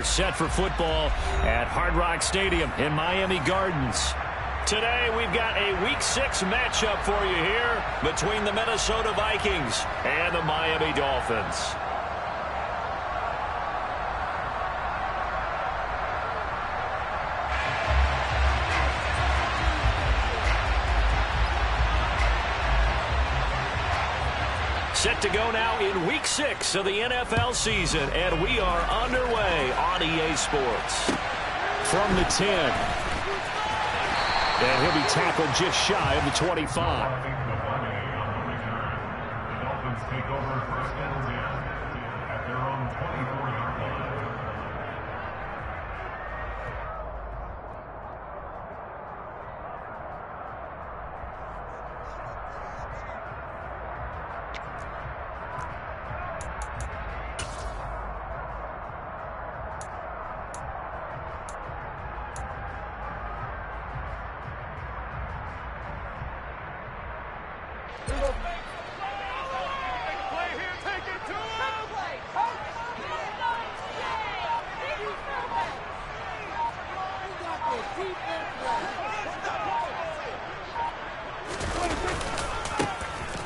are set for football at Hard Rock Stadium in Miami Gardens. Today, we've got a Week 6 matchup for you here between the Minnesota Vikings and the Miami Dolphins. Set to go now in Week 6 of the NFL season, and we are underway on EA Sports. From the 10. And he'll be tackled just shy of the 25. The Dolphins take over first down at their own 24-yard line.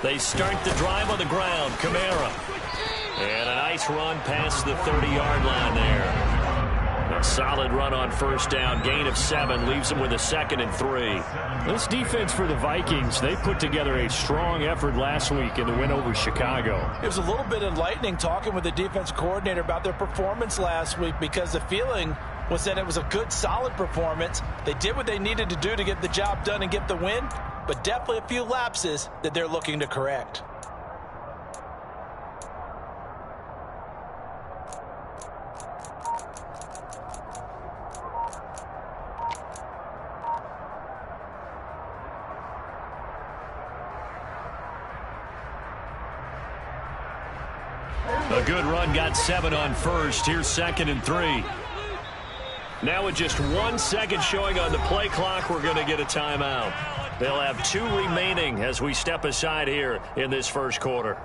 They start the drive on the ground. Kamara. And a nice run past the 30-yard line there. A solid run on first down. Gain of 7 leaves them with a 2nd and 3. This defense for the Vikings, they put together a strong effort last week in the win over Chicago. It was a little bit enlightening talking with the defense coordinator about their performance last week because the feeling was that it was a good, solid performance. They did what they needed to do to get the job done and get the win, but definitely a few lapses that they're looking to correct. A good run, got 7 on first. Here's 2nd and 3. Now with just 1 second showing on the play clock, we're going to get a timeout. They'll have 2 remaining as we step aside here in this first quarter.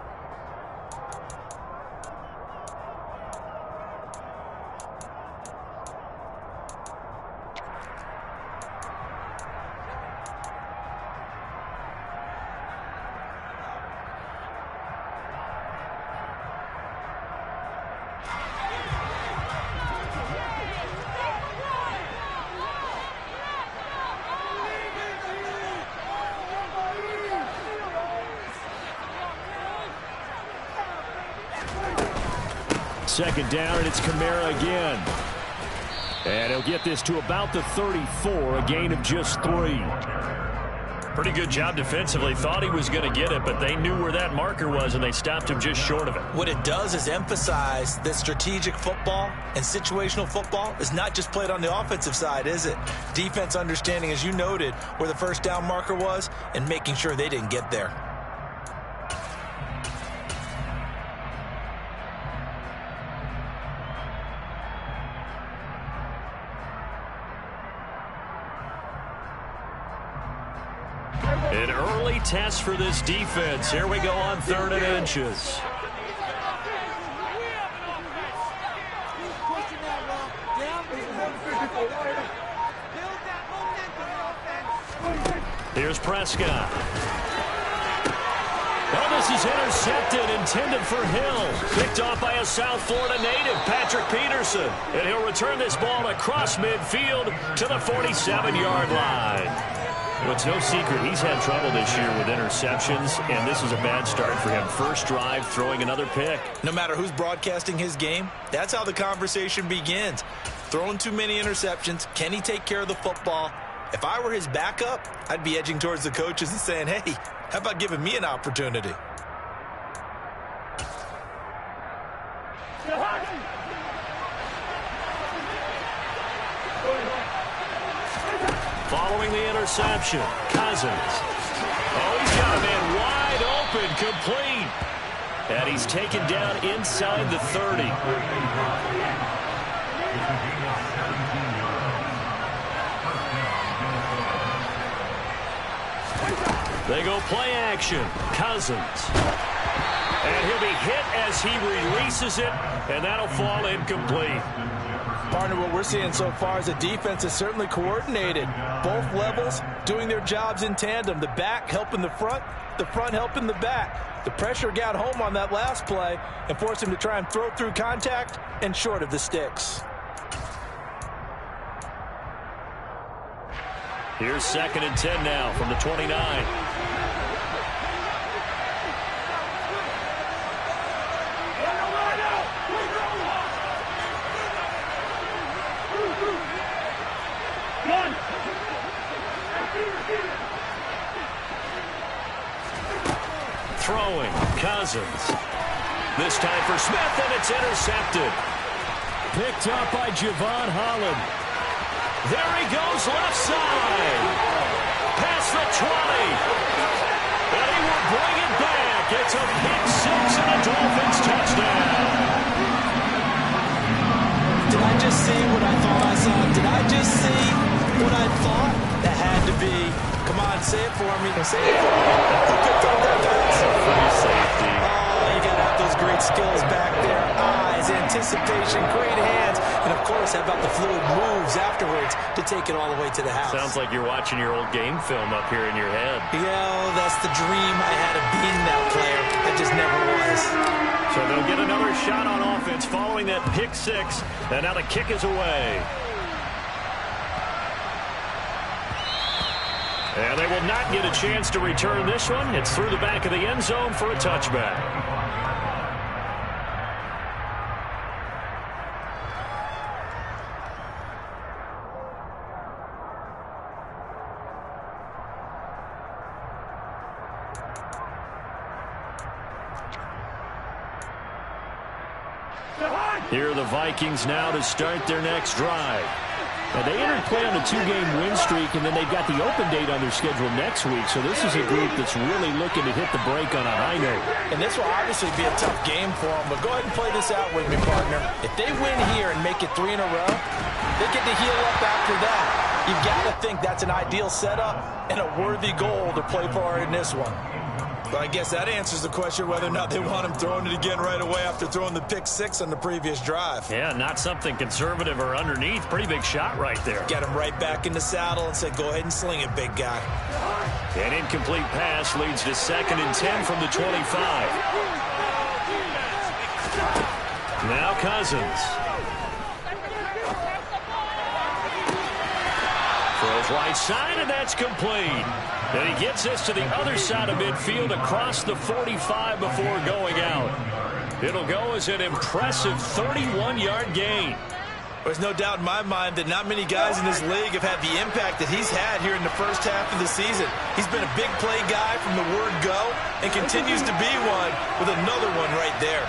Second down, and it's Kamara again. And he'll get this to about the 34, a gain of just 3. Pretty good job defensively. Thought he was going to get it, but they knew where that marker was, and they stopped him just short of it. What it does is emphasize that strategic football and situational football is not just played on the offensive side, is it? Defense understanding, as you noted, where the first down marker was and making sure they didn't get there. An early test for this defense. Here we go on 3rd and inches. Here's Prescott. Oh, this is intercepted, intended for Hill. Picked off by a South Florida native, Patrick Peterson. And he'll return this ball across midfield to the 47-yard line. Well, it's no secret he's had trouble this year with interceptions, and this is a bad start for him. First drive, throwing another pick. No matter who's broadcasting his game, that's how the conversation begins. Throwing too many interceptions, can he take care of the football? If I were his backup, I'd be edging towards the coaches and saying, hey, how about giving me an opportunity? Following the interception, Cousins. Oh, he's got a man wide open, complete. And he's taken down inside the 30. They go play action. Cousins. And he'll be hit as he releases it, and that'll fall incomplete. Partner, what we're seeing so far is the defense is certainly coordinated. Both levels doing their jobs in tandem. The back helping the front helping the back. The pressure got home on that last play and forced him to try and throw through contact and short of the sticks. Here's 2nd and 10 now from the 29. Throwing, Cousins. This time for Smith, and it's intercepted. Picked up by Javon Holland. There he goes, left side. Past the 20. And he will bring it back. It's a pick six and a Dolphins touchdown. Did I just see what I thought I saw? Did I just see what I thought? That had to be. Come on, say it for me. Say it for me. Who picked up that pass? Free safety. Oh, you got to have those great skills back there. Eyes, anticipation, great hands. And, of course, how about the fluid moves afterwards to take it all the way to the house? Sounds like you're watching your old game film up here in your head. Yeah, that's the dream I had of being that player. I just never was. So they'll get another shot on offense following that pick six. And now the kick is away. And they will not get a chance to return this one. It's through the back of the end zone for a touchback. Here are the Vikings now to start their next drive. Now, they entered play on a 2-game win streak, and then they've got the open date on their schedule next week. So this is a group that's really looking to hit the break on a high note. And this will obviously be a tough game for them, but go ahead and play this out with me, partner. If they win here and make it 3 in a row, they get to heal up after that. You've got to think that's an ideal setup and a worthy goal to play for in this one. But I guess that answers the question whether or not they want him throwing it again right away after throwing the pick six on the previous drive. Yeah, not something conservative or underneath. Pretty big shot right there. Get him right back in the saddle and say, go ahead and sling it, big guy. An incomplete pass leads to 2nd and 10 from the 25. Now Cousins. Throws right side, and that's complete. And he gets this to the other side of midfield across the 45 before going out. It'll go as an impressive 31-yard gain. There's no doubt in my mind that not many guys in this league have had the impact that he's had here in the first half of the season. He's been a big play guy from the word go and continues to be one with another one right there.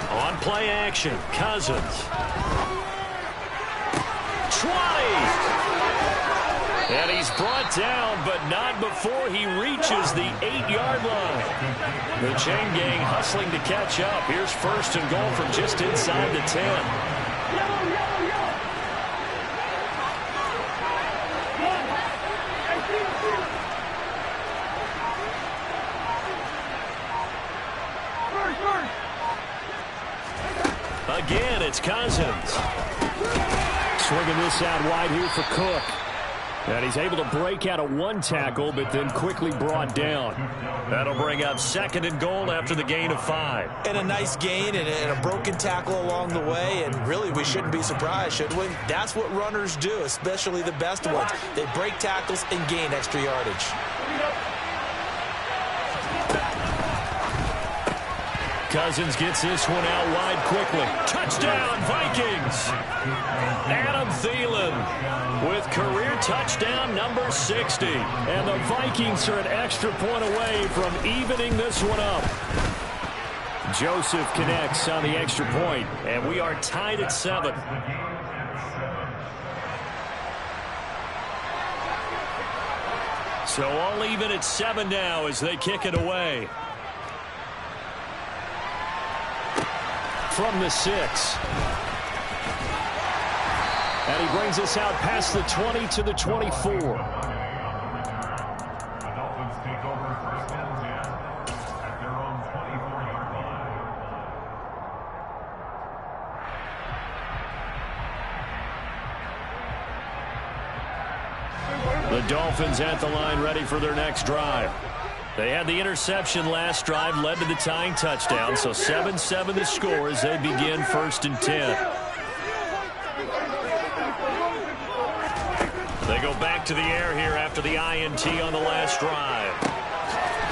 On play action, Cousins. 20! And he's brought down, but not before he reaches the 8-yard line. The chain gang hustling to catch up. Here's 1st and goal from just inside the 10. Again, it's Cousins. Swinging this out wide here for Cook. And he's able to break out of one tackle, but then quickly brought down. That'll bring up 2nd and goal after the gain of 5. And a nice gain and a broken tackle along the way. And really, we shouldn't be surprised, should we? That's what runners do, especially the best ones. They break tackles and gain extra yardage. Cousins gets this one out wide quickly. Touchdown, Vikings! Adam Thielen with career touchdown number 60. And the Vikings are an extra point away from evening this one up. Joseph connects on the extra point, and we are tied at 7. So all even at 7 now as they kick it away. From the 6. And he brings us out past the 20 to the 24. The Dolphins take over The Dolphins at the line ready for their next drive. They had the interception last drive, led to the tying touchdown, so 7-7 the score as they begin 1st and 10. They go back to the air here after the INT on the last drive.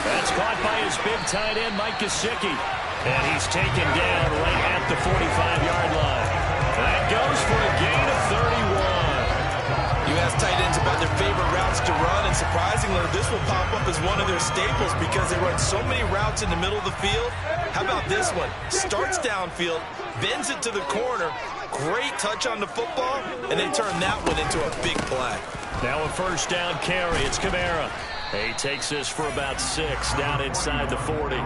That's caught by his big tight end, Mike Gesicki. And he's taken down right at the 45-yard line. That goes for a gain of 31. You ask tight ends about their favorite routes to run, and surprisingly, this will pop up as one of their staples because they run so many routes in the middle of the field. How about this one? Starts downfield, bends it to the corner, great touch on the football, and they turn that one into a big play. Now a 1st down carry. It's Kamara. He takes this for about 6 down inside the 40.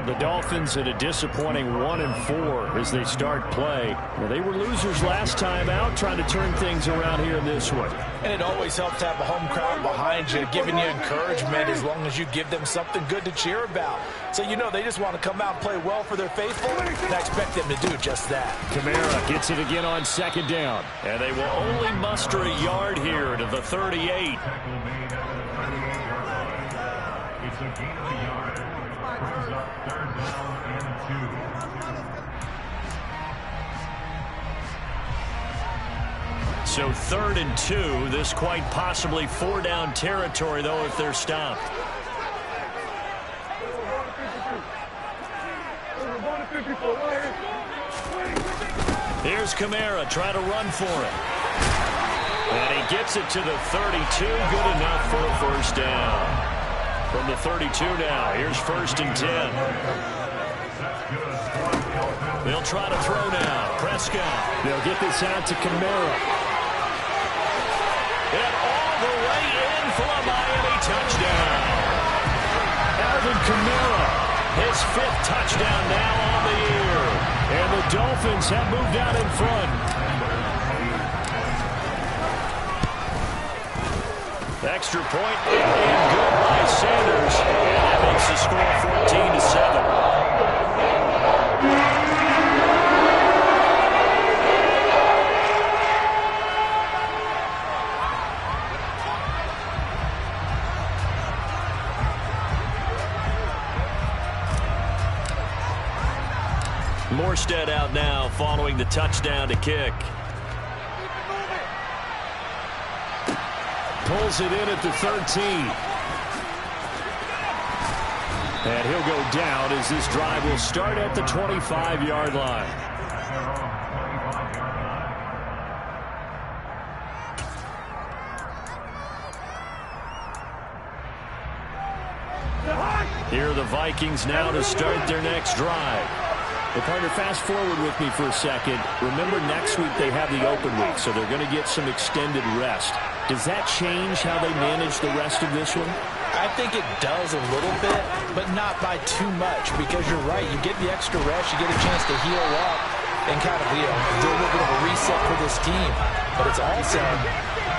The Dolphins at a disappointing 1-4 as they start play. Well, they were losers last time out, trying to turn things around here this one. And it always helps to have a home crowd behind you, giving you encouragement as long as you give them something good to cheer about. So you know they just want to come out and play well for their faithful, and I expect them to do just that. Kamara gets it again on 2nd down. And they will only muster a yard here to the 38. It's a gain of a yard. Brings up 3rd down and 2. So 3rd and 2. This quite possibly 4-down territory, though, if they're stopped. Here's Kamara trying to run for it. And he gets it to the 32. Good enough for a 1st down. From the 32 now, here's 1st and 10. They'll try to throw now. Prescott. They'll get this out to Kamara. And all the way in for a Miami touchdown. Alvin Kamara. His 5th touchdown now on the year. And the Dolphins have moved out in front. Extra point and good by Sanders. And that makes the score 14-7. Morstead out now following the touchdown to kick. Pulls it in at the 13. And he'll go down as this drive will start at the 25-yard line. Here are the Vikings now to start their next drive. Well, partner, fast forward with me for a second. Remember, next week they have the open week, so they're going to get some extended rest. Does that change how they manage the rest of this one? I think it does a little bit, but not by too much, because you're right. You get the extra rest, you get a chance to heal up and kind of do a little bit of a reset for this team. But it's also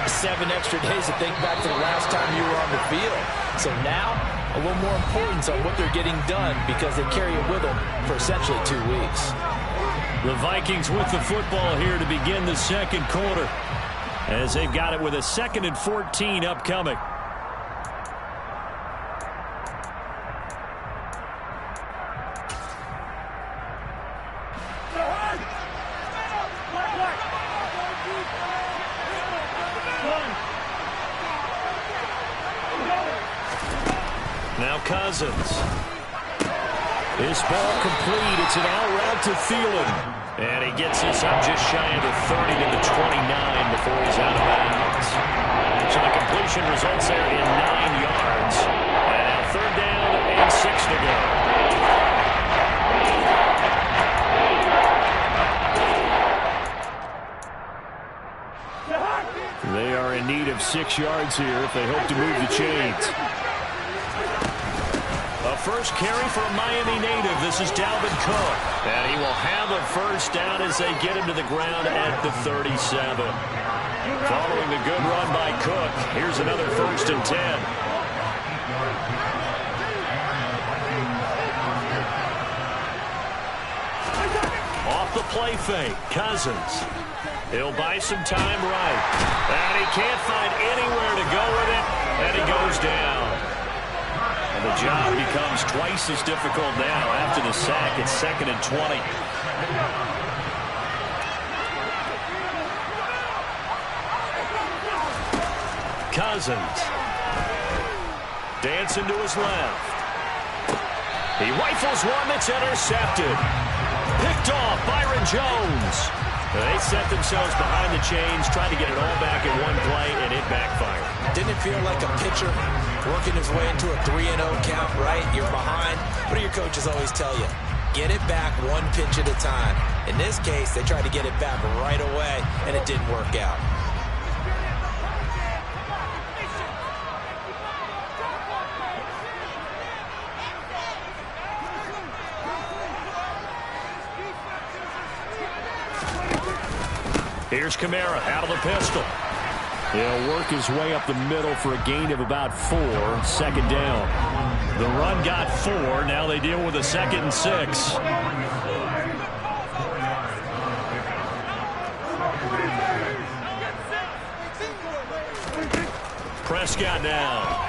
7 extra days to think back to the last time you were on the field. So now, a little more importance on what they're getting done because they carry it with them for essentially 2 weeks. The Vikings with the football here to begin the 2nd quarter, as they've got it with a 2nd and 14 upcoming. Now Cousins. This ball complete. It's an out route to Thielen. And he gets this up just shy of the 30 to the 29 before he's out of bounds. So the completion results there in 9 yards. And now 3rd down and 6 to go. They are in need of 6 yards here if they hope to move the chains. A first carry for a Miami native. This is Dalvin Cook. And he will have a 1st down as they get him to the ground at the 37. Following the good run by Cook, here's another 1st and 10. Off the play fake, Cousins. He'll buy some time right. And he can't find anywhere to go with it, and he goes down. And the job becomes twice as difficult now after the sack. It's 2nd and 20. Cousins. Dancing to his left. He rifles one that's intercepted. Picked off Byron Jones. They set themselves behind the chains, trying to get it all back in one play, and it backfired. Didn't it feel like a pitcher working his way into a 3-0 count, right? You're behind. What do your coaches always tell you? Get it back one pitch at a time. In this case, they tried to get it back right away, and it didn't work out. Here's Kamara out of the pistol. He'll work his way up the middle for a gain of about 4. 2nd down. The run got 4. Now they deal with a 2nd and 6. Prescott now.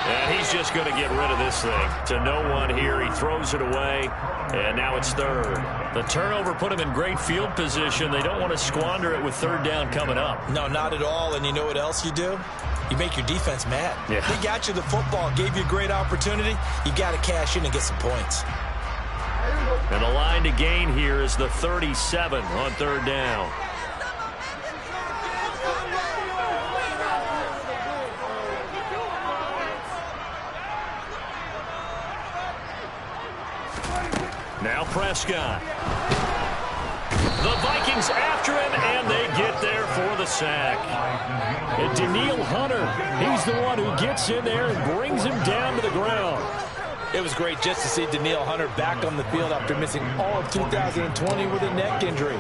And he's just going to get rid of this thing. To no one here. He throws it away. And now it's 3rd. The turnover put him in great field position. They don't want to squander it with 3rd down coming up. No, not at all. And you know what else you do? You make your defense mad. Yeah. They got you the football, gave you a great opportunity. You got to cash in and get some points. And the line to gain here is the 37 on 3rd down. Now Prescott. The Vikings after him, and they get there for the sack. And Danielle Hunter, he's the one who gets in there and brings him down to the ground. It was great just to see Danielle Hunter back on the field after missing all of 2020 with a neck injury.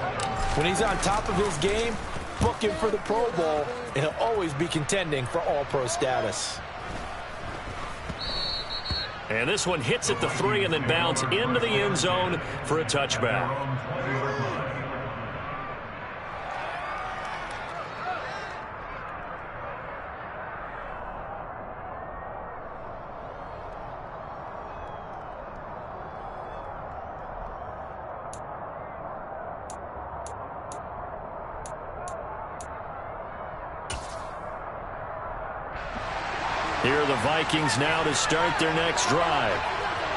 When he's on top of his game, book him for the Pro Bowl, and he'll always be contending for All-Pro status. And this one hits at the 3 and then bounds into the end zone for a touchback. Here are the Vikings now to start their next drive.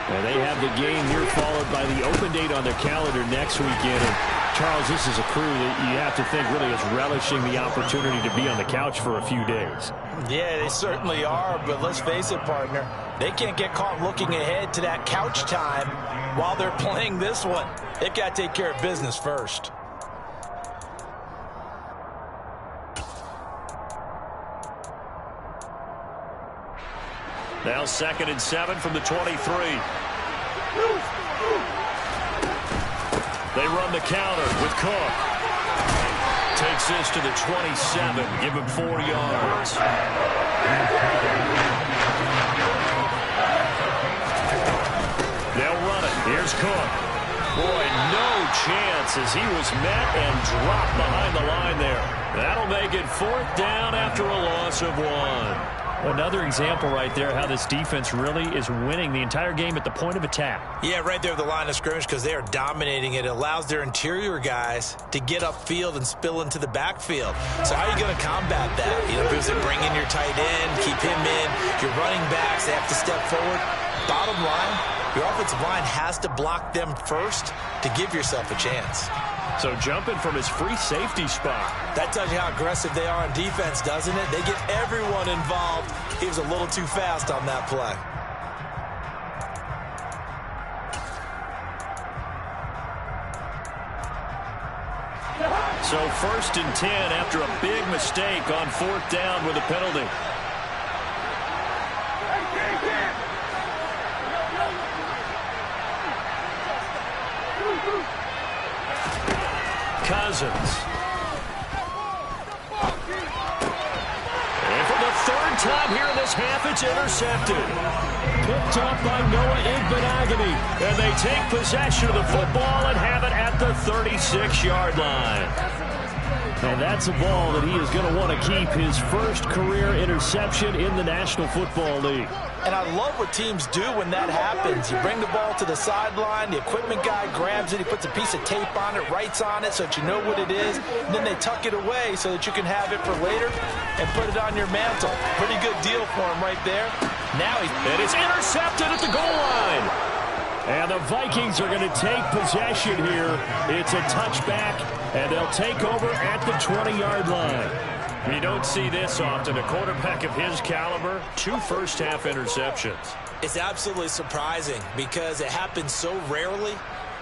And they have the game here followed by the open date on their calendar next weekend. And Charles, this is a crew that you have to think really is relishing the opportunity to be on the couch for a few days. Yeah, they certainly are, but let's face it, partner. They can't get caught looking ahead to that couch time while they're playing this one. They've got to take care of business first. Now 2nd and 7 from the 23. They run the counter with Cook. Takes this to the 27. Give him 4 yards. They'll run it. Here's Cook. Boy, no chance as he was met and dropped behind the line there. That'll make it 4th down after a loss of 1. Another example right there how this defense really is winning the entire game at the point of attack. Yeah, right there at the line of scrimmage because they are dominating it. It allows their interior guys to get upfield and spill into the backfield. So how are you going to combat that? You know, because they bring in your tight end, keep him in. Your running backs, they have to step forward. Bottom line, your offensive line has to block them first to give yourself a chance. So jumping from his free safety spot. That tells you how aggressive they are on defense, doesn't it? They get everyone involved. He was a little too fast on that play. So 1st and 10 after a big mistake on 4th down with a penalty. Cousins. And for the 3rd time here in this half. It's intercepted. Picked off by Noah Igbinoghene. And they take possession of the football and have it at the 36-yard line. And that's a ball that he is going to want to keep, his first career interception in the National Football League. And I love what teams do when that happens. You bring the ball to the sideline, the equipment guy grabs it, he puts a piece of tape on it, writes on it so that you know what it is, and then they tuck it away so that you can have it for later and put it on your mantle. Pretty good deal for him right there. Now it is intercepted at the goal line. And the Vikings are going to take possession here. It's a touchback, and they'll take over at the 20-yard line. You don't see this often. A quarterback of his caliber, 2 first-half interceptions. It's absolutely surprising because it happens so rarely.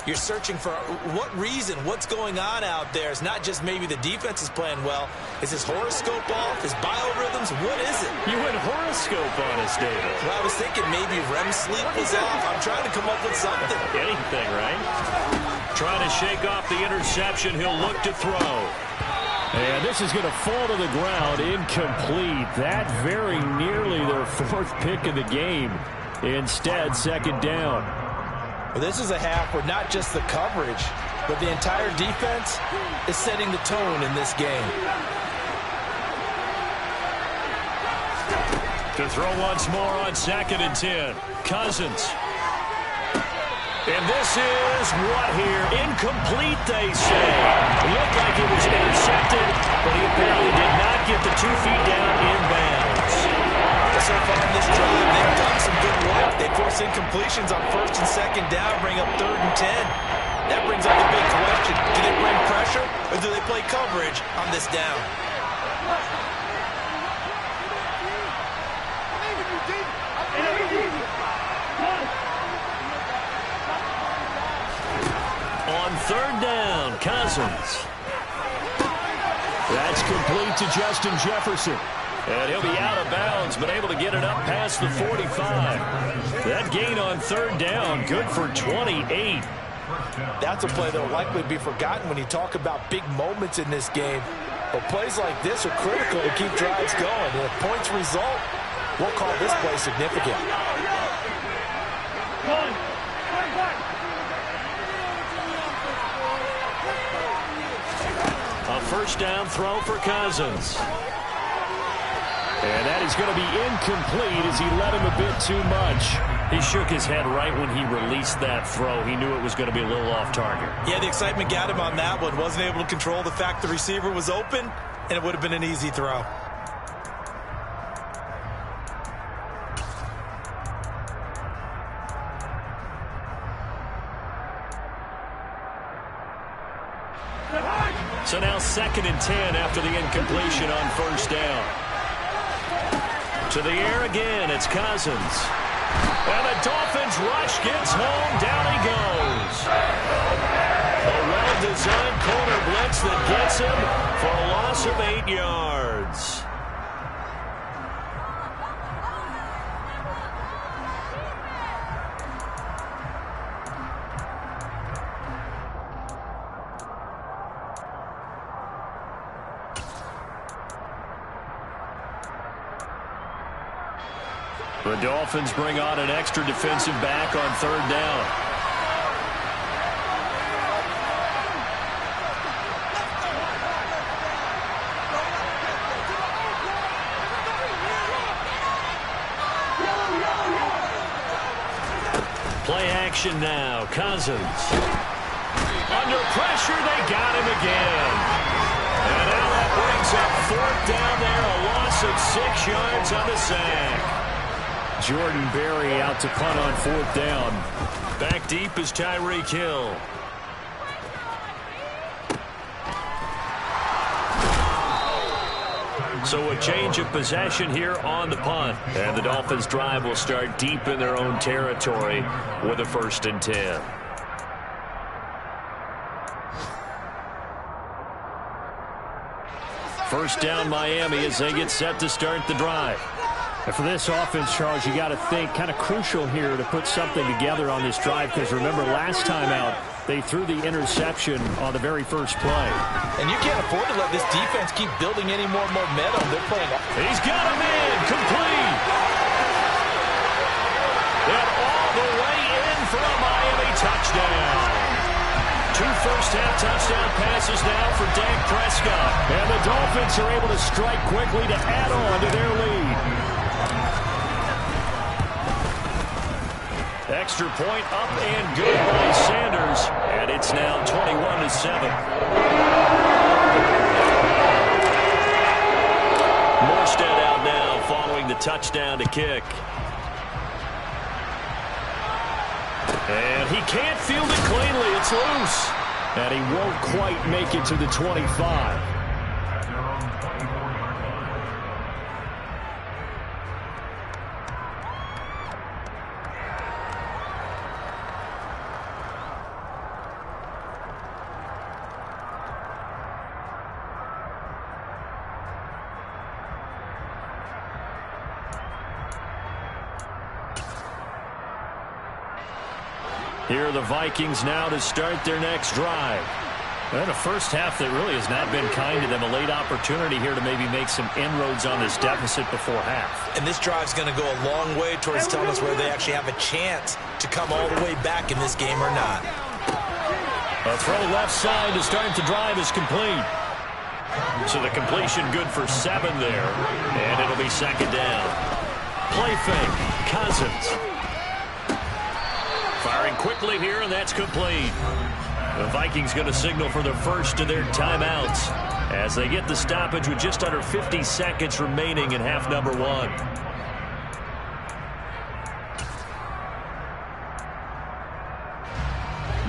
You're searching for what reason, what's going on out there. It's not just maybe the defense is playing well. Is his horoscope off? His biorhythms? What is it? You went horoscope on us, David. Well, I was thinking maybe REM sleep was off. I'm trying to come up with something. Anything, right? Trying to shake off the interception. He'll look to throw. And this is going to fall to the ground, incomplete. That very nearly their 4th pick of the game. Instead, 2nd down. Well, this is a half where not just the coverage, but the entire defense is setting the tone in this game. To throw once more on 2nd and 10. Cousins. And this is what here? Incomplete, they say. It looked like it was intercepted, but he apparently did not get the 2 feet down in bounds. So far in this drive, they've done some good work. They force incompletions on 1st and 2nd down, bring up 3rd and 10. That brings up the big question. Do they bring pressure, or do they play coverage on this down? On 3rd down, Cousins. That's complete to Justin Jefferson. And he'll be out of bounds, but able to get it up past the 45. That gain on 3rd down, good for 28. That's a play that will likely be forgotten when you talk about big moments in this game. But plays like this are critical to keep drives going. And if points result, we'll call this play significant. A 1st down throw for Cousins. And that is going to be incomplete as he let him a bit too much. He shook his head right when he released that throw. He knew it was going to be a little off target. Yeah, the excitement got him on that one. Wasn't able to control the fact the receiver was open, and it would have been an easy throw. So now 2nd and 10 after the incompletion on 1st down. To the air again, it's Cousins. And the Dolphins rush gets home, down he goes. A well-designed corner blitz that gets him for a loss of 8 yards. The Dolphins bring on an extra defensive back on 3rd down. Play action now. Cousins. Under pressure, they got him again. And now that brings up 4th down there, a loss of 6 yards on the sack. Jordan Berry out to punt on 4th down. Back deep is Tyreek Hill. So a change of possession here on the punt. And the Dolphins drive will start deep in their own territory with a 1st and 10. First down Miami as they get set to start the drive. And for this offense, Charles, you got to think kind of crucial here to put something together on this drive, because remember last time out they threw the interception on the very first play. And you can't afford to let this defense keep building any more momentum. They're playing. He's got him in, complete. And all the way in for a Miami touchdown. 2 first-half touchdown passes now for Dak Prescott. And the Dolphins are able to strike quickly to add on to their lead. Extra point up and good by Sanders. And it's now 21-7. Morstead out now following the touchdown to kick. And he can't field it cleanly. It's loose. And he won't quite make it to the 25. Here are the Vikings now to start their next drive. And a first half that really has not been kind to them. A late opportunity here to maybe make some inroads on this deficit before half. And this drive's going to go a long way towards telling us whether they actually have a chance to come all the way back in this game or not. A throw left side to start the drive is complete. So the completion good for 7 there. And it'll be second down. Play fake. Cousins. Firing quickly here, and that's complete. The Vikings going to signal for the first of their timeouts as they get the stoppage with just under 50 seconds remaining in half number 1.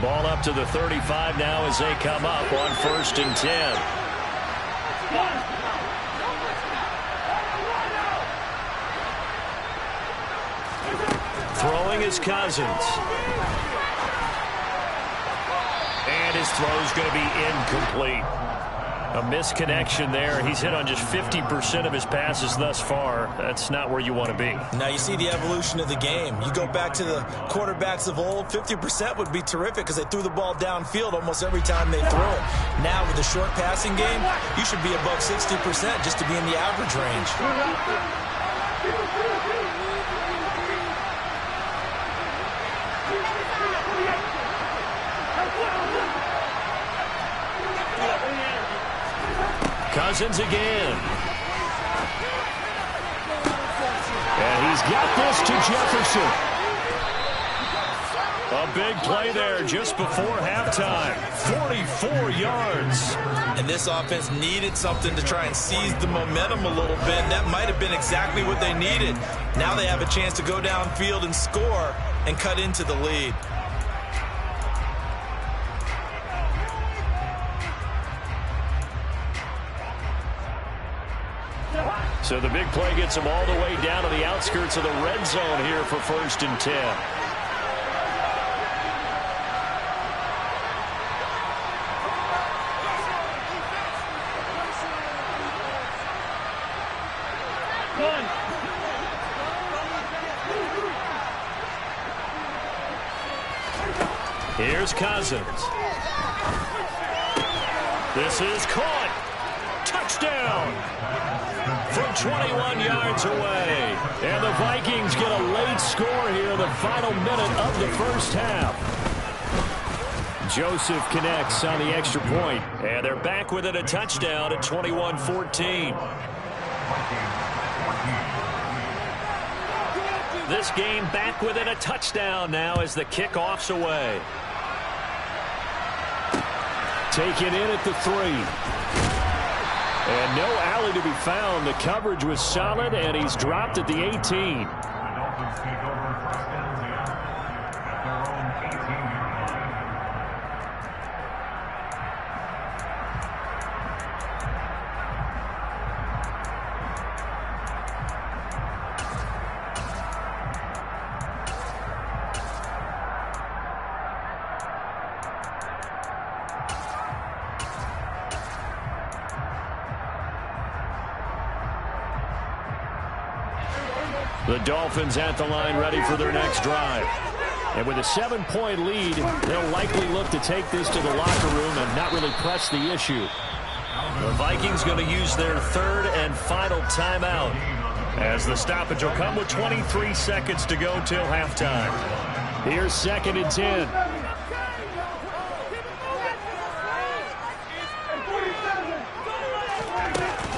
Ball up to the 35 now as they come up on 1st and 10. Throwing is Cousins. And his throw's going to be incomplete. A misconnection there. He's hit on just 50% of his passes thus far. That's not where you want to be. Now you see the evolution of the game. You go back to the quarterbacks of old, 50% would be terrific because they threw the ball downfield almost every time they threw it. Now with the short passing game, you should be above 60% just to be in the average range. Cousins again. And he's got this to Jefferson. A big play there just before halftime. 44 yards. And this offense needed something to try and seize the momentum a little bit. And that might have been exactly what they needed. Now they have a chance to go downfield and score and cut into the lead. So the big play gets them all the way down to the outskirts of the red zone here for 1st and 10. Here's Cousins. This is caught. Touchdown. From 21 yards away. And the Vikings get a late score here in the final minute of the first half. Joseph connects on the extra point. And they're back within a touchdown at 21-14. This game back within a touchdown now as the kickoff's away. Taken in at the 3. And no alley to be found. The coverage was solid, and he's dropped at the 18. The Dolphins take over 1st and 10 at their own 18-yard line. The Dolphins at the line ready for their next drive. And with a 7-point lead, they'll likely look to take this to the locker room and not really press the issue. The Vikings going to use their third and final timeout, as the stoppage will come with 23 seconds to go till halftime. Here's 2nd and 10.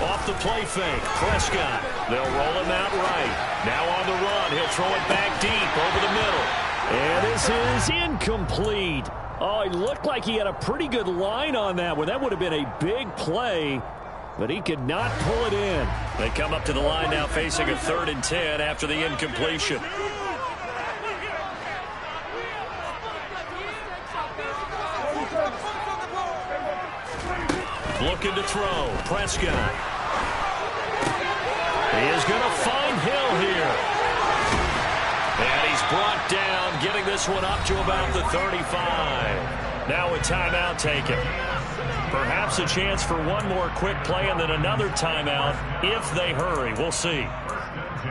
Off the play fake, Prescott. They'll roll him out right. Now on the run, he'll throw it back deep over the middle. And this is incomplete. Oh, it looked like he had a pretty good line on that one. That would have been a big play, but he could not pull it in. They come up to the line now facing a 3rd and 10 after the incompletion. Looking to throw, Prescott. He is going to find Hill here. And he's brought down, getting this one up to about the 35. Now a timeout taken. Perhaps a chance for one more quick play and then another timeout if they hurry. We'll see.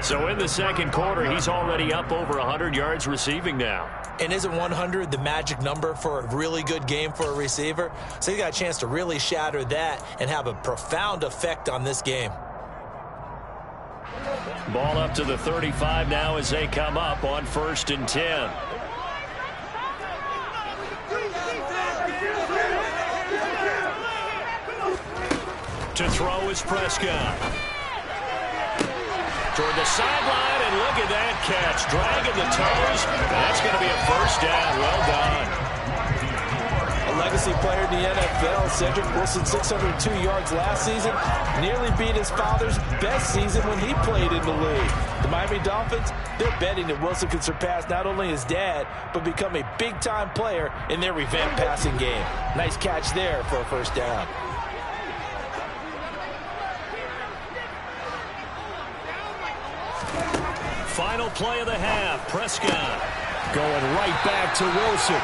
So in the 2nd quarter, he's already up over 100 yards receiving now. And isn't 100 the magic number for a really good game for a receiver? So he's got a chance to really shatter that and have a profound effect on this game. Ball up to the 35 now as they come up on 1st and 10. To throw is Prescott. Toward the sideline, and look at that catch. Dragging the toes, and that's going to be a 1st down. Well done. A legacy player in the NFL, Cedric Wilson, 602 yards last season, nearly beat his father's best season when he played in the league. The Miami Dolphins, they're betting that Wilson can surpass not only his dad, but become a big-time player in their revamped passing game. Nice catch there for a 1st down. Final play of the half, Prescott. Going right back to Wilson.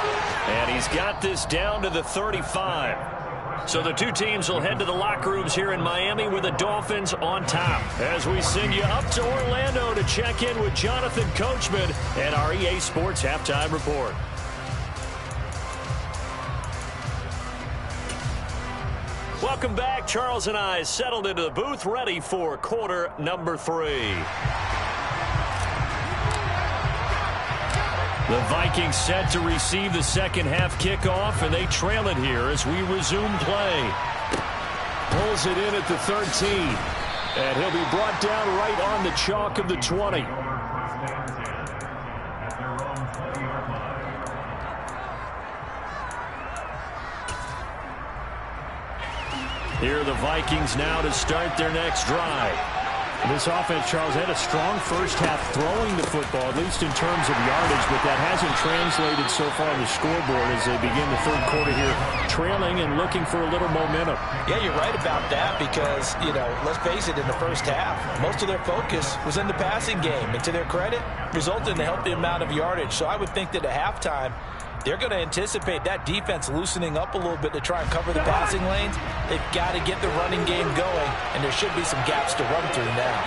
And he's got this down to the 35. So the two teams will head to the locker rooms here in Miami with the Dolphins on top. As we send you up to Orlando to check in with Jonathan Coachman and our EA Sports Halftime Report. Welcome back. Charles and I settled into the booth, ready for quarter number 3. The Vikings set to receive the 2nd half kickoff, and they trail it here as we resume play. Pulls it in at the 13. And he'll be brought down right on the chalk of the 20. Here are the Vikings now to start their next drive. This offense, Charles, had a strong 1st half throwing the football, at least in terms of yardage, but that hasn't translated so far on the scoreboard as they begin the 3rd quarter here, trailing and looking for a little momentum. Yeah, you're right about that because, let's face it, in the 1st half, most of their focus was in the passing game. And to their credit, resulted in a healthy amount of yardage. So I would think that at halftime, they're going to anticipate that defense loosening up a little bit to try and cover the passing lanes. They've got to get the running game going, and there should be some gaps to run through now.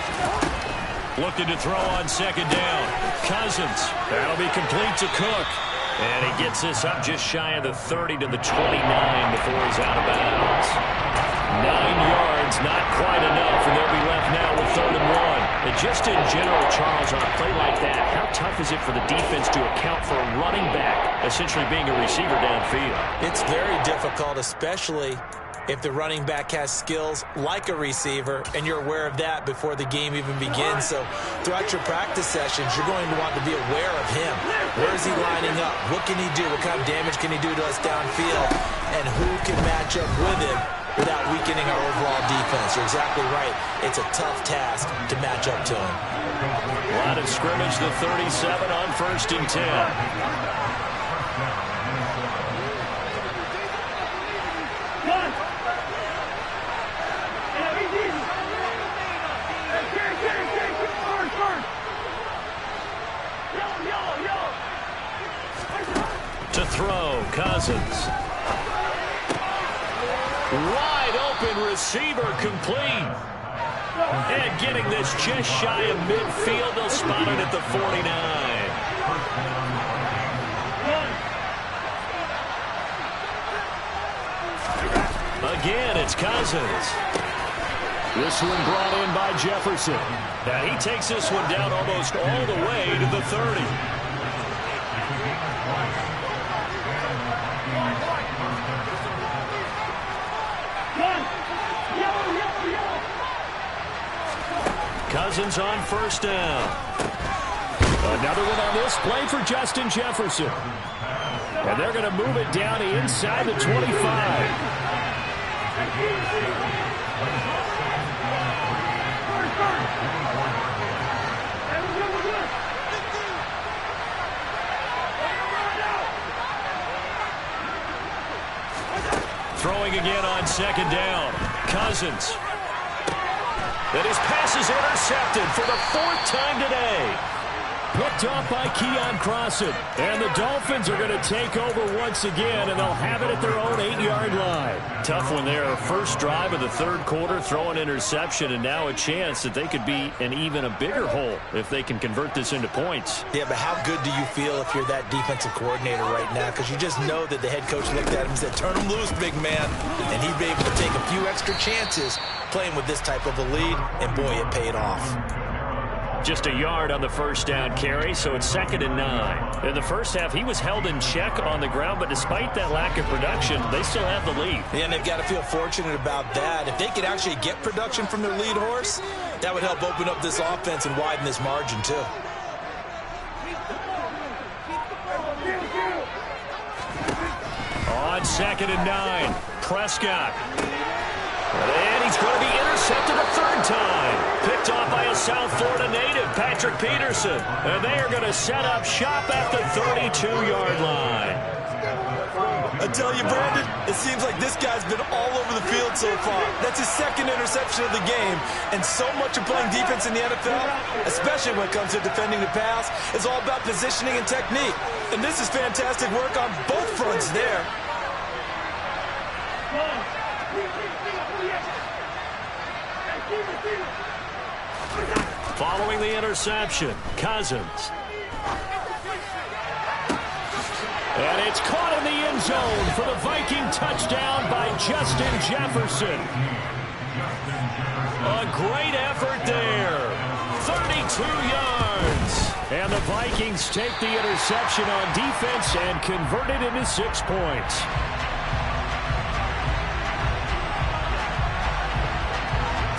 Looking to throw on 2nd down. Cousins. That'll be complete to Cook. And he gets this up just shy of the 30 to the 29 before he's out of bounds. 9 yards, not quite enough, and they'll be left now with 3rd and 1. And just in general, Charles, on a play like that, how tough is it for the defense to account for a running back essentially being a receiver downfield? It's very difficult, especially if the running back has skills like a receiver, and you're aware of that before the game even begins. So throughout your practice sessions, you're going to want to be aware of him. Where is he lining up? What can he do? What kind of damage can he do to us downfield? And who can match up with him without weakening our overall defense? You're exactly right. It's a tough task to match up to him. Line of scrimmage, the 37 on 1st and 10. To throw, Cousins. Wide open receiver complete. And getting this just shy of midfield. They'll spot spotted at the 49. Again, it's Cousins. This one brought in by Jefferson. Now he takes this one down almost all the way to the 30. Cousins on first down. Another one on this play for Justin Jefferson. And they're going to move it down inside the 25. Throwing again on second down. Cousins. And his pass is intercepted for the 4th time today. Picked off by Keon Crossan. And the Dolphins are going to take over once again, and they'll have it at their own 8-yard line. Tough one there. First drive of the 3rd quarter, throw an interception, and now a chance that they could be in even a bigger hole if they can convert this into points. Yeah, but how good do you feel if you're that defensive coordinator right now? Because you just know that the head coach looked at him and said, turn him loose, big man. And he'd be able to take a few extra chances playing with this type of a lead, and boy, it paid off. Just a yard on the first down carry, so it's 2nd and 9. In the first half, he was held in check on the ground, but despite that lack of production, they still have the lead. Yeah, and they've got to feel fortunate about that. If they could actually get production from their lead horse, that would help open up this offense and widen this margin, too. On 2nd and 9, Prescott. And he's going to be intercepted a 3rd time. Picked off by a South Florida native, Patrick Peterson. And they are going to set up shop at the 32-yard line. I tell you, Brandon, it seems like this guy's been all over the field so far. That's his 2nd interception of the game. And so much of playing defense in the NFL, especially when it comes to defending the pass, is all about positioning and technique. And this is fantastic work on both fronts there. Following the interception, Cousins. And it's caught in the end zone for the Viking touchdown by Justin Jefferson. A great effort there. 32 yards. And the Vikings take the interception on defense and convert it into 6 points.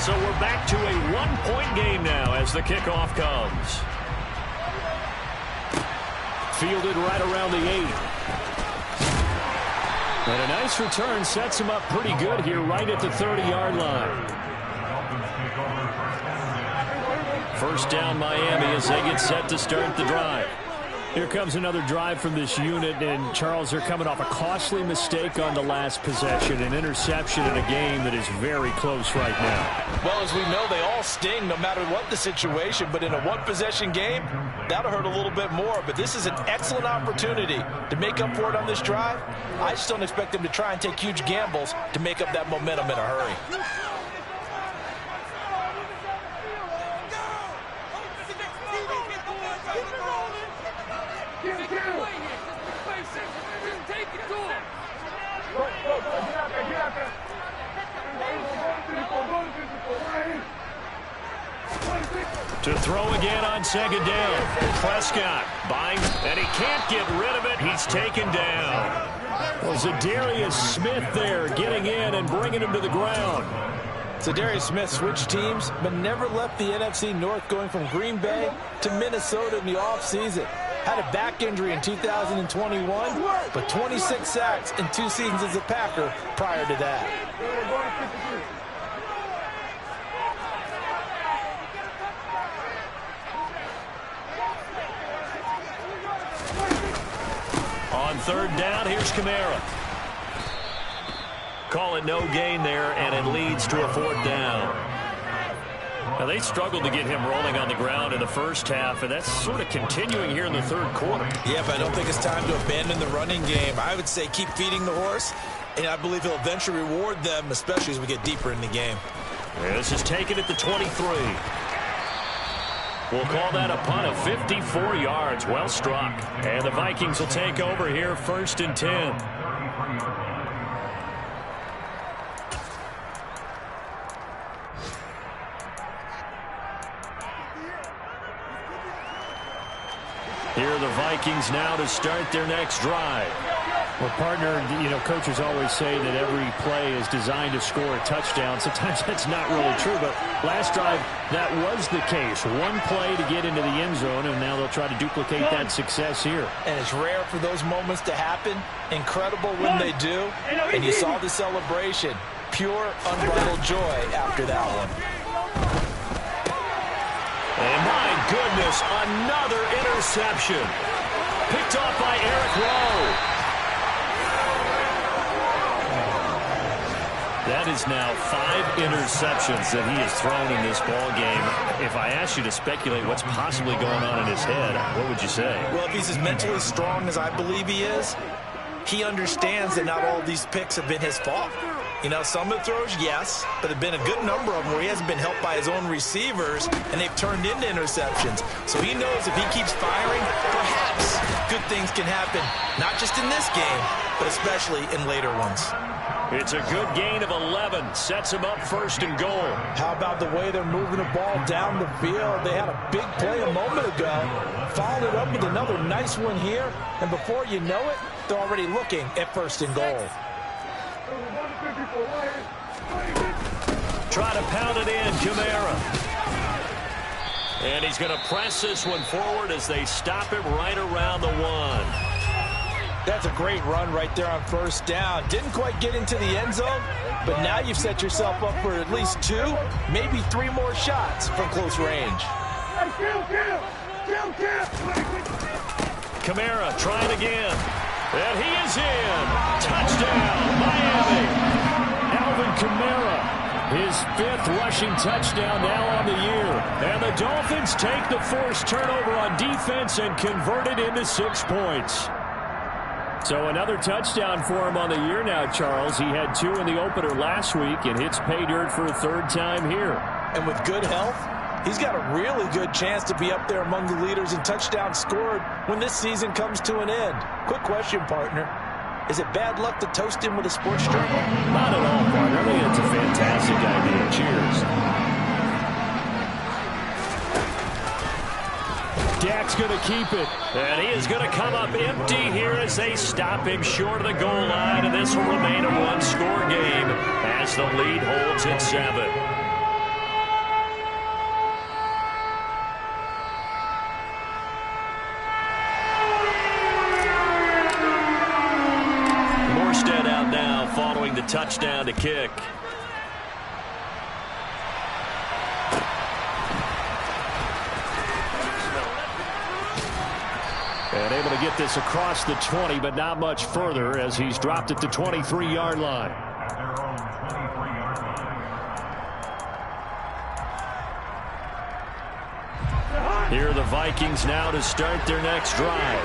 So we're back to a 1-point game now as the kickoff comes. Fielded right around the 8. And a nice return sets him up pretty good here right at the 30-yard line. First down Miami as they get set to start the drive. Here comes another drive from this unit, and Charles, they're coming off a costly mistake on the last possession, an interception in a game that is very close right now. Well, as we know, they all sting no matter what the situation, but in a one-possession game, that'll hurt a little bit more. But this is an excellent opportunity to make up for it on this drive. I just don't expect them to try and take huge gambles to make up that momentum in a hurry. To throw again on second down. Prescott binds, and he can't get rid of it. He's taken down. Well, Zadarius Smith there getting in and bringing him to the ground. Zadarius Smith switched teams, but never left the NFC North, going from Green Bay to Minnesota in the offseason. Had a back injury in 2021, but 26 sacks in 2 seasons as a Packer prior to that. On third down, here's Kamara. Call it no gain there, and it leads to a 4th down. Now, they struggled to get him rolling on the ground in the first half, and that's sort of continuing here in the 3rd quarter. Yeah, but I don't think it's time to abandon the running game. I would say keep feeding the horse, and I believe he'll eventually reward them, especially as we get deeper in the game. This is taken at the 23. We'll call that a punt of 54 yards. Well struck. And the Vikings will take over here, 1st and 10. Here are the Vikings now to start their next drive. Well, partner, coaches always say that every play is designed to score a touchdown. Sometimes that's not really true, but last drive, that was the case. One play to get into the end zone, and now they'll try to duplicate that success here. And it's rare for those moments to happen. Incredible when they do. And you saw the celebration. Pure, unbridled joy after that one. And my goodness, another interception. Picked off by Eric Rowe. That is now 5 interceptions that he has thrown in this ball game. If I asked you to speculate what's possibly going on in his head, what would you say? Well, if he's as mentally strong as I believe he is, he understands that not all of these picks have been his fault. Some of the throws, yes, but there have been a good number of them where he hasn't been helped by his own receivers, and they've turned into interceptions. So he knows if he keeps firing, perhaps good things can happen, not just in this game, but especially in later ones. It's a good gain of 11. Sets him up 1st and goal. How about the way they're moving the ball down the field? They had a big play a moment ago. Followed it up with another nice one here. And before you know it, they're already looking at 1st and goal. Try to pound it in, Kamara. And he's going to press this one forward as they stop him right around the 1. That's a great run right there on 1st down. Didn't quite get into the end zone, but now you've set yourself up for at least 2, maybe 3 more shots from close range. Kamara trying again. And he is in. Touchdown, Miami. Alvin Kamara, his 5th rushing touchdown now on the year. And the Dolphins take the forced turnover on defense and convert it into 6 points. So another touchdown for him on the year now, Charles. He had 2 in the opener last week and hits pay dirt for a 3rd time here. And with good health, he's got a really good chance to be up there among the leaders in touchdowns scored when this season comes to an end. Quick question, partner. Is it bad luck to toast him with a sports drink? Not at all, partner. I think it's a fantastic idea. Cheers. Dak's going to keep it. And he is going to come up empty here as they stop him short of the goal line. And this will remain a 1-score game as the lead holds at 7. Morstead out now following the touchdown to kick. And able to get this across the 20, but not much further as he's dropped at the 23-yard line. At their own 23-yard line. Here are the Vikings now to start their next drive.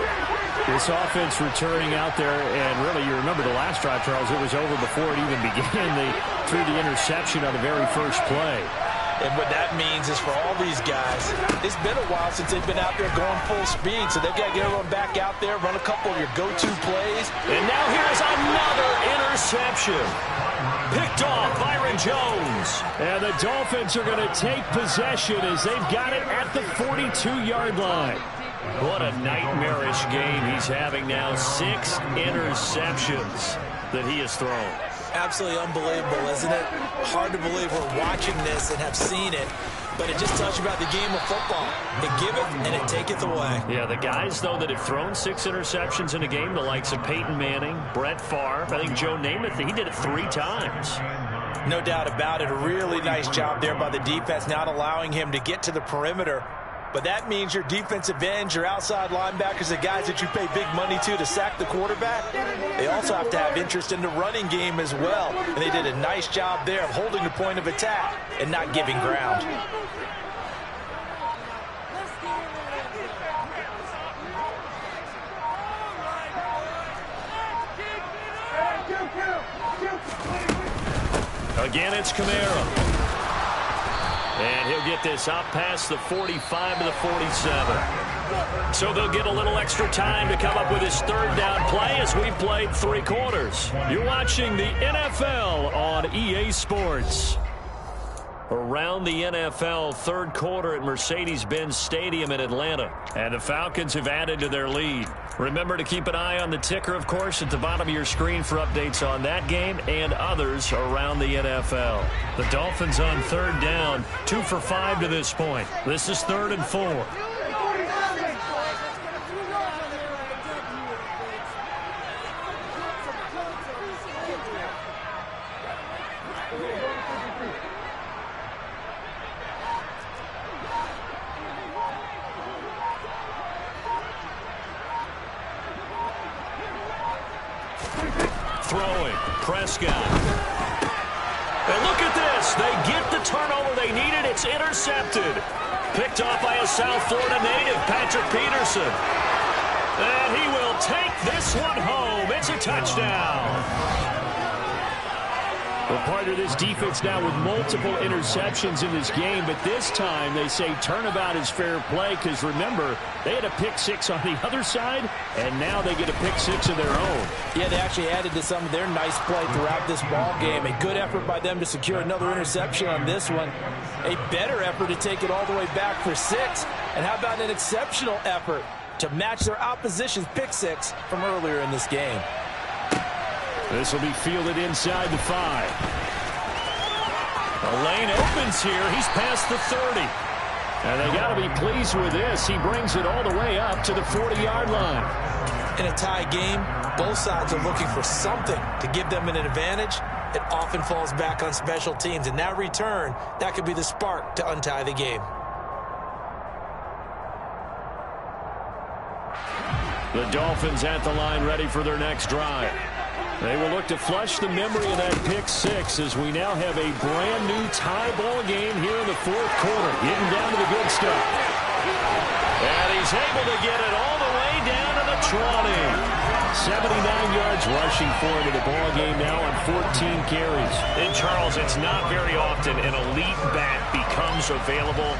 This offense returning out there, and really, you remember the last drive, Charles, it was over before it even began. They threw the interception on the very first play. And what that means is for all these guys, it's been a while since they've been out there going full speed, so they've got to get everyone back out there, run a couple of your go-to plays. And now here's another interception. Picked off Byron Jones. And the Dolphins are going to take possession as they've got it at the 42-yard line. What a nightmarish game he's having now. 6 interceptions that he has thrown. Absolutely unbelievable, isn't it? Hard to believe we're watching this and have seen it, but it just tells you about the game of football. It giveth and it taketh away. Yeah, the guys, though, that have thrown 6 interceptions in a game, the likes of Peyton Manning, Brett Favre, I think Joe Namath, he did it 3 times. No doubt about it. A really nice job there by the defense, not allowing him to get to the perimeter. But that means your defensive ends, your outside linebackers, the guys that you pay big money to sack the quarterback, they also have to have interest in the running game as well. And they did a nice job there of holding the point of attack and not giving ground. Again, it's Kamara. And he'll get this up past the 45 to the 47. So they'll get a little extra time to come up with his third down play as we've played 3 quarters. You're watching the NFL on EA Sports. Around the NFL, third quarter at Mercedes-Benz Stadium in Atlanta. And the Falcons have added to their lead. Remember to keep an eye on the ticker, of course, at the bottom of your screen for updates on that game and others around the NFL. The Dolphins on third down, 2 for 5 to this point. This is 3rd and 4. Throwing, Prescott. And look at this. They get the turnover they needed. It's intercepted. Picked off by a South Florida native, Patrick Peterson. And he will take this one home. It's a touchdown. Well, part of this defense now with multiple interceptions in this game, but this time they say turnabout is fair play because, remember, they had a pick 6 on the other side, and now they get a pick 6 of their own. Yeah, they actually added to some of their nice play throughout this ball game. A good effort by them to secure another interception on this one. A better effort to take it all the way back for 6. And how about an exceptional effort to match their opposition's pick 6 from earlier in this game. This will be fielded inside the 5. The lane opens here. He's past the 30. And they got to be pleased with this. He brings it all the way up to the 40-yard line. In a tie game, both sides are looking for something to give them an advantage. It often falls back on special teams. And that return, that could be the spark to untie the game. The Dolphins at the line ready for their next drive. They will look to flush the memory of that pick 6 as we now have a brand-new tie ball game here in the 4th quarter. Getting down to the good stuff. And he's able to get it all the way down to the 20. 79 yards rushing for him in the ball game now on 14 carries. And, Charles, it's not very often an elite back becomes available.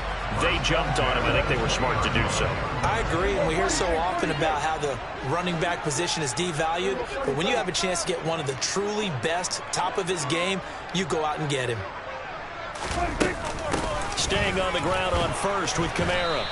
They jumped on him. I think they were smart to do so. I agree, and we hear so often about how the running back position is devalued. But when you have a chance to get one of the truly best, top of his game, you go out and get him. Staying on the ground on first with Kamara.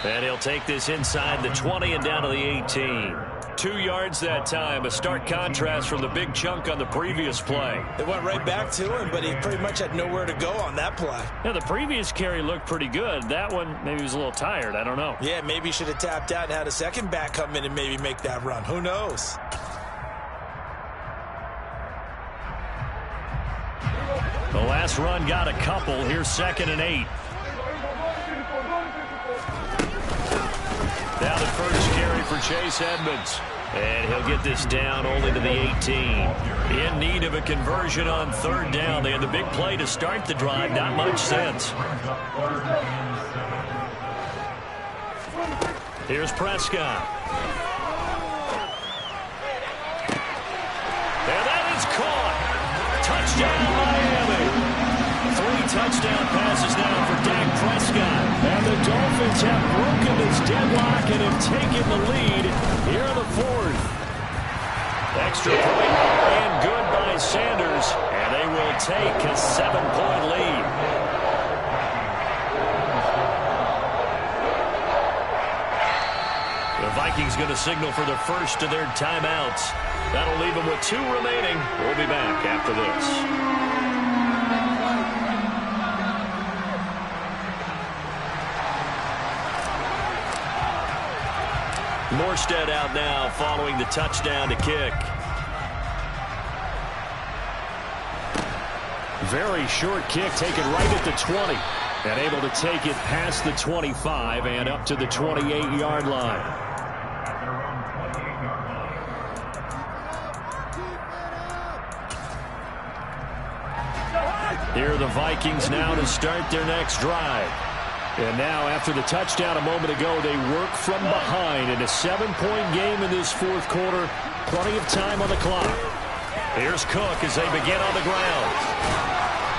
And he'll take this inside the 20 and down to the 18. 2 yards that time. A stark contrast from the big chunk on the previous play. It went right back to him, but he pretty much had nowhere to go on that play. Yeah, the previous carry looked pretty good. That one, maybe he was a little tired. I don't know. Yeah, maybe he should have tapped out and had a second back come in and maybe make that run. Who knows? The last run got a couple. Here's 2nd and 8. Down the first carry for Chase Edmonds. And he'll get this down only to the 18. In need of a conversion on 3rd down. They had the big play to start the drive. Not much sense. Here's Prescott. And that is caught. Touchdown, Miami. 3 touchdown passes now for Dak Prescott. And the Dolphins have broken this deadlock and have taken the lead here in the 4th. Extra point and good by Sanders. And they will take a 7-point lead. The Vikings going to signal for the first of their timeouts. That'll leave them with 2 remaining. We'll be back after this. Morstead out now following the touchdown to kick. Very short kick taken right at the 20. And able to take it past the 25 and up to the 28-yard line. Here are the Vikings now to start their next drive. And now, after the touchdown a moment ago, they work from behind in a 7-point game in this 4th quarter. Plenty of time on the clock. Here's Cook as they begin on the ground.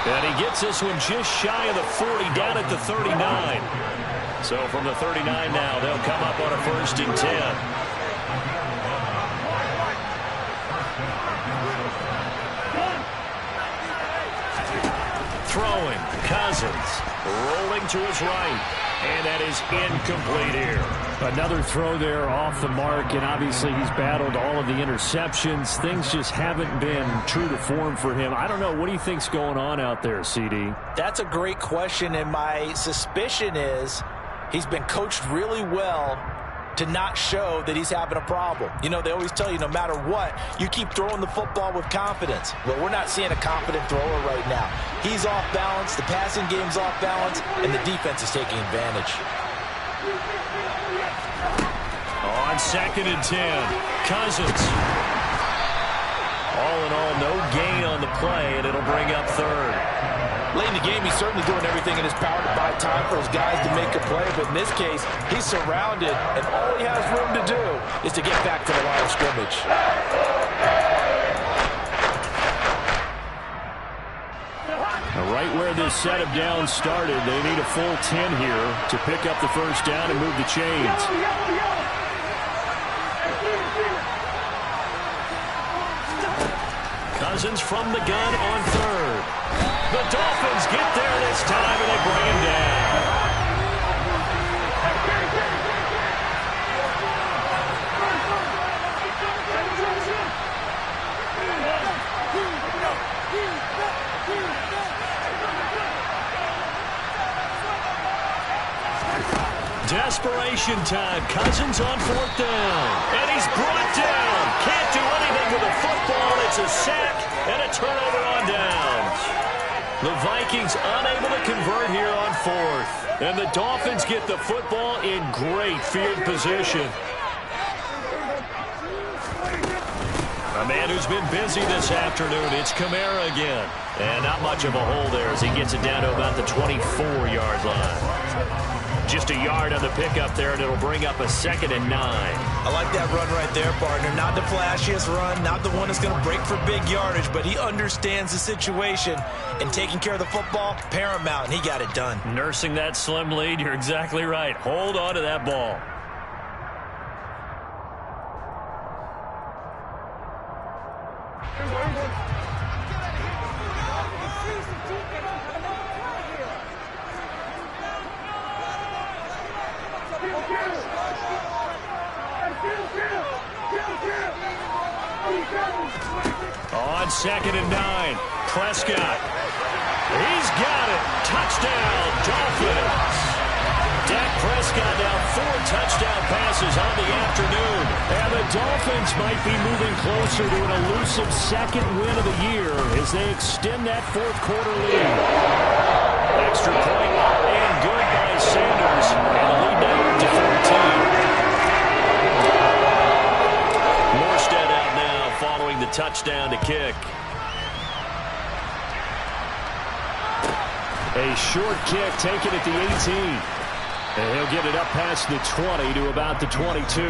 And he gets this one just shy of the 40, down at the 39. So from the 39 now, they'll come up on a 1st and 10. Throwing, Cousins, rolling to his right, and that is incomplete here. Another throw there off the mark, and obviously he's battled all of the interceptions. Things just haven't been true to form for him. I don't know. What do you think's going on out there, CD? That's a great question, and my suspicion is he's been coached really well to not show that he's having a problem. You know, they always tell you no matter what, you keep throwing the football with confidence. Well, we're not seeing a confident thrower right now. He's off balance, the passing game's off balance, and the defense is taking advantage. On 2nd and 10, Cousins. All in all, no gain on the play, and it'll bring up 3rd. Late in the game, he's certainly doing everything in his power to buy time for his guys to make a play. But in this case, he's surrounded, and all he has room to do is to get back to the line of scrimmage. Now, right where this set of downs started, they need a full 10 here to pick up the 1st down and move the chains. Cousins from the gun on 3rd. The Dolphins get there this time, and they bring him down. Desperation time. Cousins on 4th down. And he's brought down. Can't do anything with the football. It's a sack and a turnover on downs. The Vikings unable to convert here on 4th. And the Dolphins get the football in great field position. A man who's been busy this afternoon, it's Kamara again. And not much of a hole there as he gets it down to about the 24-yard line. Just a yard on the pickup there, and it'll bring up a 2nd and 9. I like that run right there, partner. Not the flashiest run, not the one that's going to break for big yardage, but he understands the situation, and taking care of the football, paramount, and he got it done. Nursing that slim lead, you're exactly right. Hold on to that ball. On 2nd and 9, Prescott. He's got it. Touchdown, Dolphins. Dak Prescott now 4 touchdown passes on the afternoon. And the Dolphins might be moving closer to an elusive 2nd win of the year as they extend that 4th quarter lead. Extra point and good by Sanders. And the lead now to 14. Morstead out now following the touchdown to kick. A short kick taken at the 18. And he'll get it up past the 20 to about the 22.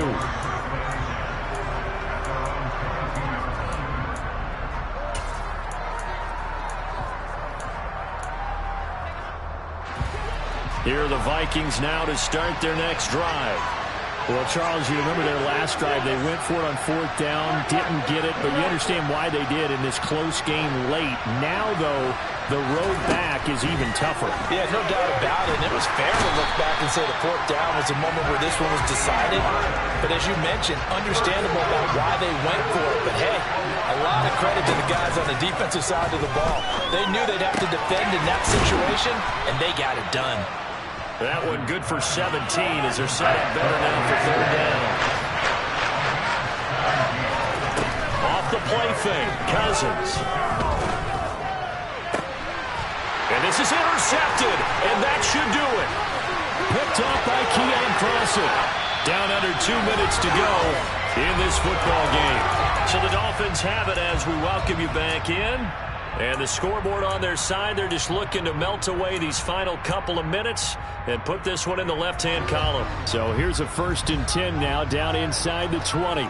Here are the Vikings now to start their next drive. Well, Charles, you remember their last drive. They went for it on 4th down, didn't get it, but you understand why they did in this close game late. Now, though, the road back is even tougher. Yeah, no doubt about it. And it was fair to look back and say the 4th down was the moment where this one was decided. But as you mentioned, understandable about why they went for it. But, hey, a lot of credit to the guys on the defensive side of the ball. They knew they'd have to defend in that situation, and they got it done. That one good for 17 as they're set up better now for 3rd down. Off the play fake, Cousins. And this is intercepted, and that should do it. Picked off by Keon Crossen. Down under 2 minutes to go in this football game. So the Dolphins have it as we welcome you back in. And the scoreboard on their side, they're just looking to melt away these final couple of minutes and put this one in the left-hand column. So here's a 1st and 10 now down inside the 20.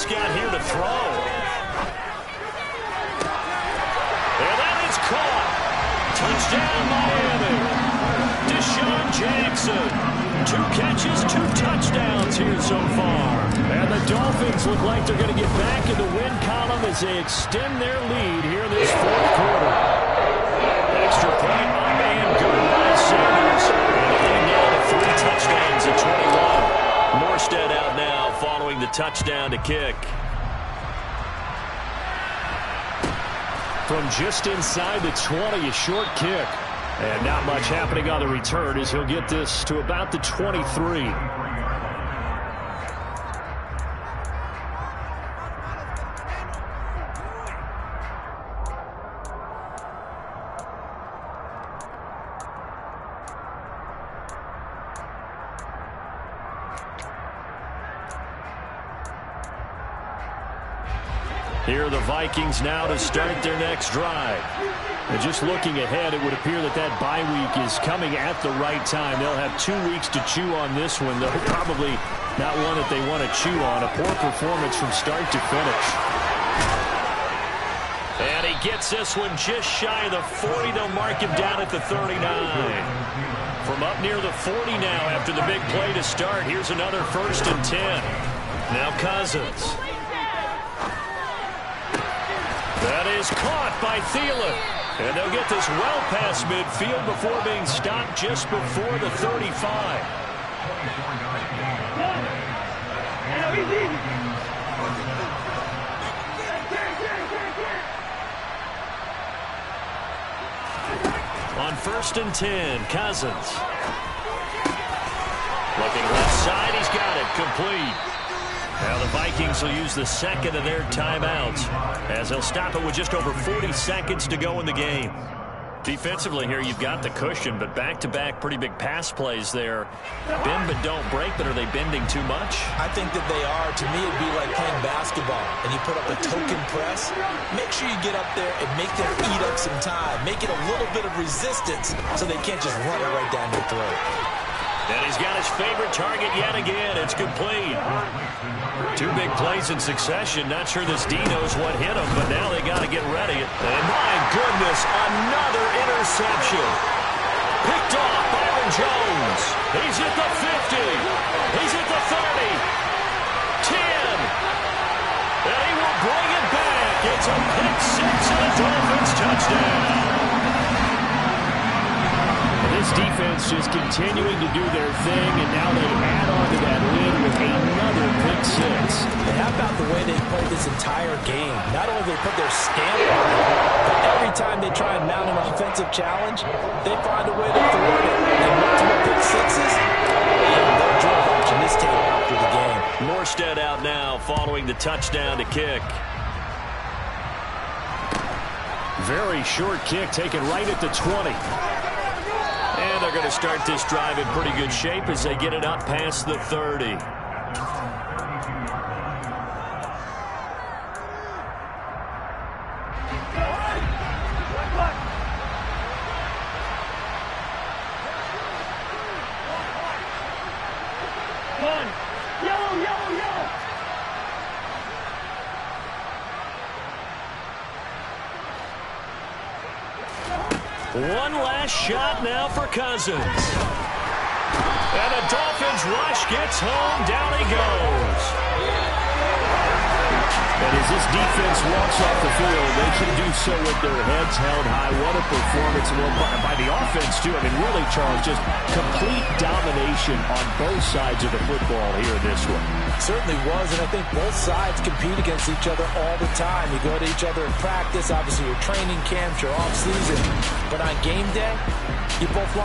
Prescott here to throw. And that is caught. Touchdown, Miami. Deshaun Jackson. 2 catches, 2 touchdowns here so far. And the Dolphins look like they're going to get back in the win column as they extend their lead here in this 4th quarter. Extra point up and good by Sanders. And now to 3 touchdowns at 21. Morstead out now following the touchdown to kick. From just inside the 20, a short kick. And not much happening on the return as he'll get this to about the 23. Here are the Vikings now to start their next drive. And just looking ahead, it would appear that that bye week is coming at the right time. They'll have 2 weeks to chew on this one, though probably not one that they want to chew on. A poor performance from start to finish. And he gets this one just shy of the 40. They'll mark him down at the 39. From up near the 40 now after the big play to start. Here's another 1st and 10. Now Cousins. That is caught by Thielen. And they'll get this well past midfield before being stopped just before the 35. On 1st and 10, Cousins. Looking left side, he's got it, complete. Now the Vikings will use the 2nd of their timeouts as they'll stop it with just over 40 seconds to go in the game. Defensively here, you've got the cushion, but back-to-back pretty big pass plays there. Bend but don't break, but are they bending too much? I think that they are. To me, it'd be like playing basketball, and you put up a token press. Make sure you get up there and make them eat up some time. Make it a little bit of resistance so they can't just run it right down your throat. And he's got his favorite target yet again. It's complete. 2 big plays in succession. Not sure this D knows what hit him, but now they got to get ready. And my goodness, another interception. Picked off Byron Jones. He's at the 50. He's at the 30. 10. And he will bring it back. It's a pick 6 and a Dolphins touchdown. This defense just continuing to do their thing, and now they add on to that lead with another pick 6. And how about the way they played this entire game? Not only they put their stamp on it, but every time they try and mount an offensive challenge, they find a way to thwart it. And multiple pick 6s, they'll enjoy watching this tape after the game. Morstead out now following the touchdown to kick. Very short kick taken right at the 20. And they're going to start this drive in pretty good shape as they get it up past the 30. One last shot now for Cousins. And the Dolphins rush gets home. Down he goes. And as this defense walks off the field, they can do so with their heads held high. What a performance by the offense, too. I mean, really, Charles, just complete domination on both sides of the football here in this one. Certainly was, and I think both sides compete against each other all the time. You go to each other in practice, obviously your training camps, your off-season. But on game day, you both want